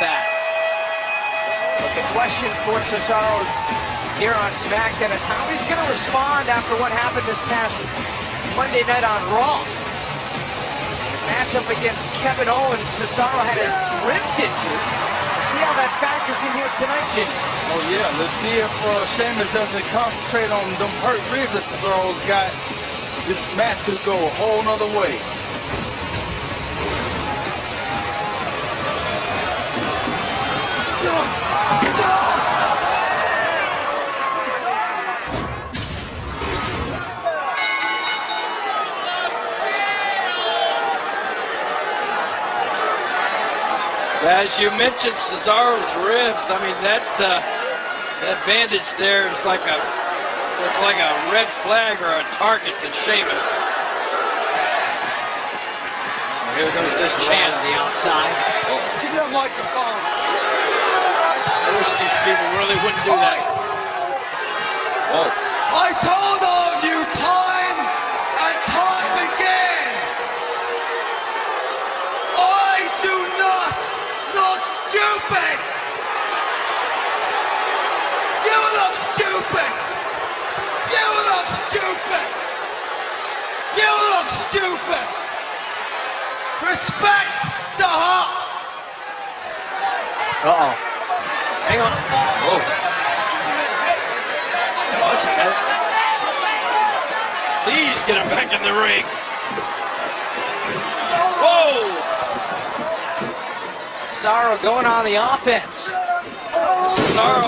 that. But the question for Cesaro here on SmackDown is how he's going to respond after what happened this past Monday night on Raw. Matchup against Kevin Owens. Cesaro had his ribs injured. We'll see how that factors in here tonight, Jimmy. Oh yeah, let's see if Sheamus doesn't concentrate on them hurt ribs that Cesaro's got. This match could go a whole nother way. As you mentioned, Cesaro's ribs. I mean, that bandage there is like a red flag or a target to Sheamus. Here goes this chant On the outside. Give me that microphone. I wish these people really wouldn't do that. Oh. I told all of you time and time again. I do not look stupid. You look stupid. You look stupid. You look stupid. Respect the Hawk. Uh-oh. Hang on. Whoa. Watch it, guys. Please get him back in the ring. Whoa! Cesaro going on the offense. Cesaro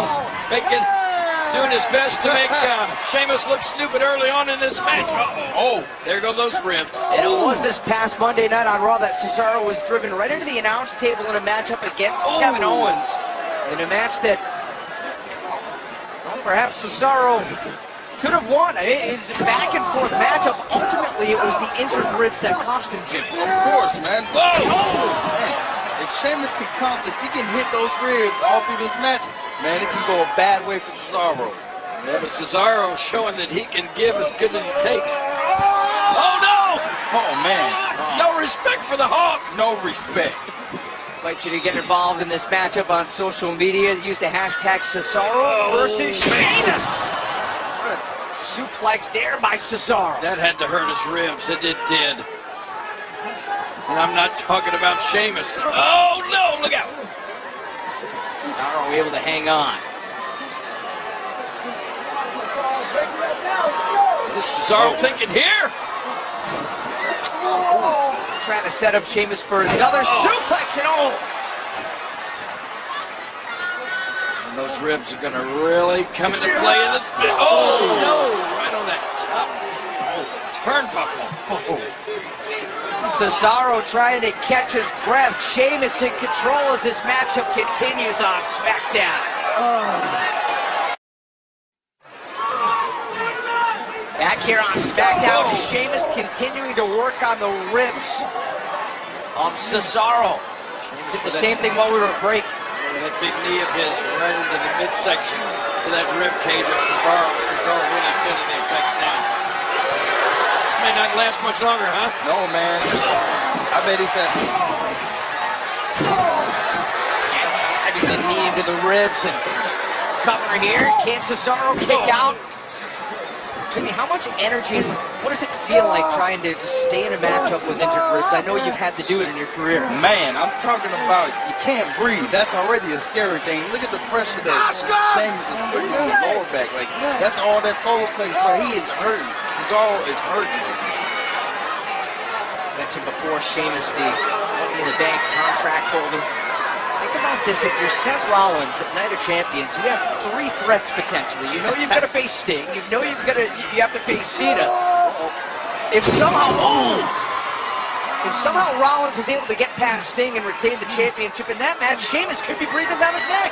doing his best to make Sheamus look stupid early on in this match. Oh, there go those ribs. And it was this past Monday night on Raw that Cesaro was driven right into the announce table in a matchup against Kevin Owens. In a match that, well, perhaps Cesaro could have won. It's a back and forth matchup. Ultimately, it was the injured ribs that cost him, Jim. Of course, man. Whoa! Man, if Sheamus can concentrate, he can hit those ribs all through this match, man, it can go a bad way for Cesaro. Yeah, but Cesaro showing that he can give as good as he takes. Oh, no! Oh, man. No respect for the Hawk. No respect. Invite you to get involved in this matchup on social media. Use the hashtag Cesaro versus Sheamus. What a suplex there by Cesaro. That had to hurt his ribs. It did. And I'm not talking about Sheamus. Oh, no, look out. Cesaro able to hang on. What is Cesaro thinking here? Trying to set up Sheamus for another suplex and all. And those ribs are going to really come into play in this match. Oh, no, right on that top turnbuckle. Cesaro trying to catch his breath. Sheamus in control as this matchup continues on SmackDown. Back here on SmackDown, Sheamus continuing to work on the ribs of Cesaro. Did the same thing while we were at break. That big knee of his right into the midsection to that rib cage of Cesaro. Cesaro really feeling the effects now. This may not last much longer, huh? No, man. I bet he said. And driving the knee into the ribs and cover here. Can Cesaro kick out? Jimmy, how much energy, what does it feel like trying to just stay in a matchup with injured ribs? I know you've had to do it in your career. Man, I'm talking about you can't breathe. That's already a scary thing. Look at the pressure that Sheamus is putting on the lower back. Like, that's all that solar plex, but he is hurting. Cesaro is hurting. Mentioned before, Sheamus, the Money in the Bank contract holder. Think about this, if you're Seth Rollins at Night of Champions, you have 3 threats potentially. You know you've got to face Sting, you know you have to face Cena. If somehow Rollins is able to get past Sting and retain the championship in that match, Sheamus could be breathing down his neck.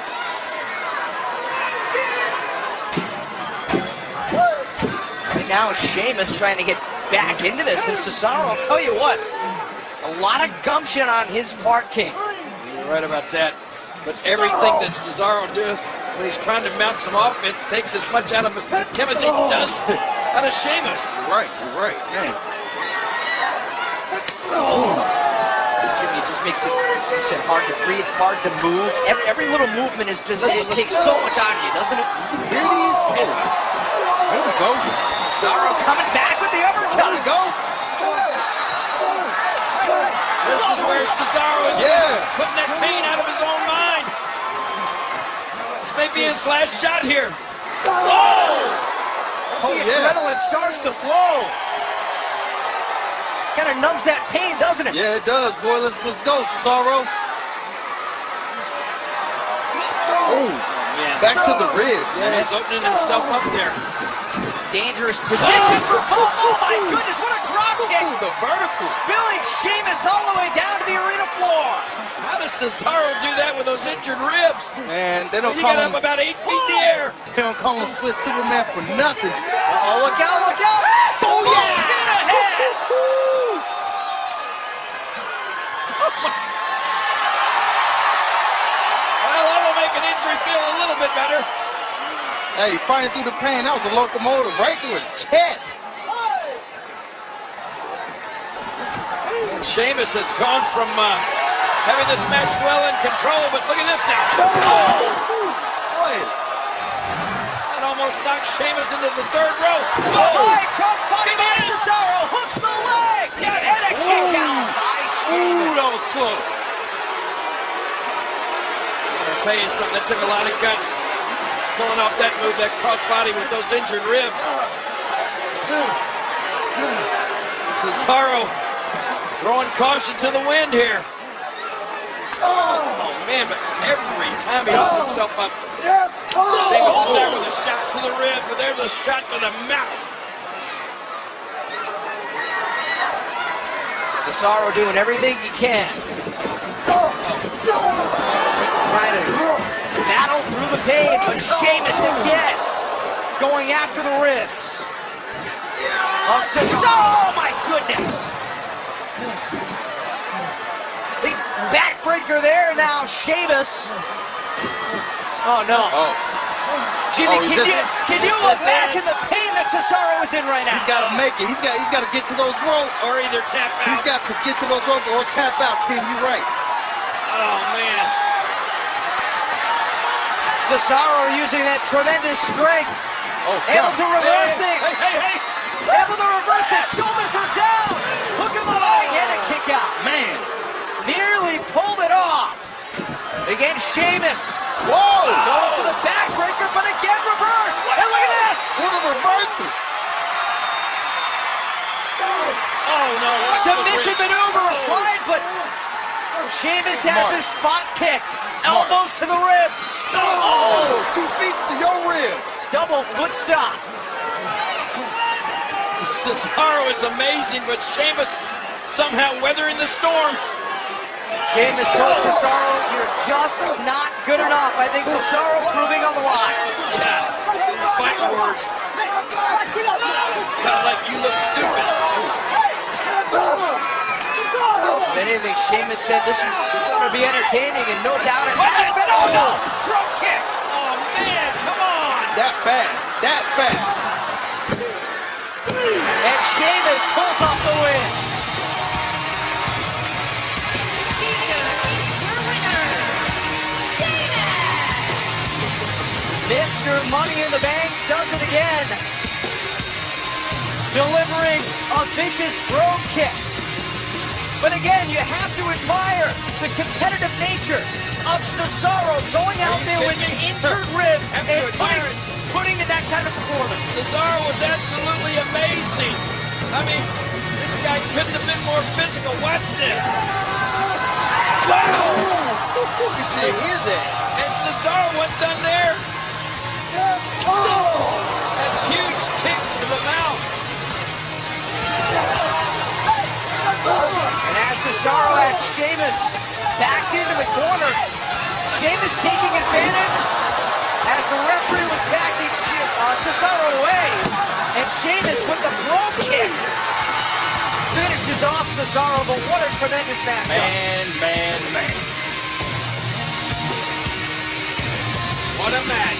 Right now, Sheamus trying to get back into this, and Cesaro, I'll tell you what, a lot of gumption on his part, King. You're right about that. But everything that Cesaro does when he's trying to mount some offense takes as much out of him as he does out of Sheamus. You're right, man. Oh. Jimmy just just makes it, like you said, hard to breathe, hard to move. Every little movement is just, it takes so much out of you, doesn't it? Here it is. Oh. Here we go. Cesaro coming back with the uppercut. There we go. This is where Cesaro is putting that pain out of his own mind. This may be his last shot here. The adrenaline starts to flow. Kind of numbs that pain, doesn't it? Yeah, it does, boy. Let's go, Cesaro. Oh, Man. back to the ribs. Yeah, he's opening himself up there. Dangerous position for both. Oh my goodness, what a drop kick. The vertical. Spilling Sheamus all the way down to the arena floor. How does Cesaro do that with those injured ribs? Man, they don't He call got him. up about 8 feet in the air. They don't call him Swiss Superman for nothing. Oh, look out, look out. Oh, yeah. Spin ahead. Well, that'll make an injury feel a little bit better. Hey, fighting through the pain. That was a locomotive right through his chest. And Sheamus has gone from having this match well in control, but look at this now. Boy. That almost knocked Sheamus into the third row. High crossbody by Cesaro. Hooks the leg. And a kick out by Sheamus. Ooh, that was close. I'm going to tell you something, that took a lot of guts. Pulling off that move, that crossbody with those injured ribs. Cesaro throwing caution to the wind here. Oh man, but every time he holds himself up, Sheamus is there with a shot to the ribs, but there's a shot to the mouth. Cesaro doing everything he can. Trying to battle through the pain, but Sheamus again going after the ribs. Oh, Cesaro, oh my goodness. Big backbreaker there now, Sheamus. Oh no. Oh. Jimmy, Oh, can you imagine the pain that Cesaro is in right now? He's got to make it. He's got to get to those ropes. Or either tap out. He's got to get to those ropes or tap out. King, you right. Oh man. Cesaro using that tremendous strength. Oh, Able to reverse things. Hey. Able to reverse it. Shoulders are down. Look at the leg and a kick out. man. Nearly pulled it off. Again, Sheamus. Whoa. Going to the backbreaker, but again reversed. And look at this. What a reversal. Oh no. Submission maneuver applied, but Sheamus has his spot kicked. Elbows to the ribs. Oh, 2 feet to your ribs. Double foot stop. Cesaro is amazing, but Sheamus is somehow weathering the storm. Sheamus told Cesaro, you're just not good enough. I think Cesaro proving otherwise. Yeah, fighting words. Kind of like you look stupid. If anything, Sheamus said this is going to be entertaining, and no doubt it has been. Oh no! Drop kick! Oh man, come on! That fast. That fast. And Sheamus pulls off the win. Mr. Money in the Bank does it again. Delivering a vicious throw kick. But again, you have to admire the competitive nature of Cesaro going out there with an injured ribs and putting in that kind of performance. Cesaro was absolutely amazing. I mean, this guy couldn't have been more physical. Watch this. Wow! Did you hear that? And Cesaro wasn't done there. A huge kick to the mouth. And as Cesaro had Sheamus backed into the corner, Sheamus taking advantage as the referee was backing Cesaro away. And Sheamus with the throw kick finishes off Cesaro, but what a tremendous matchup. Man. What a match.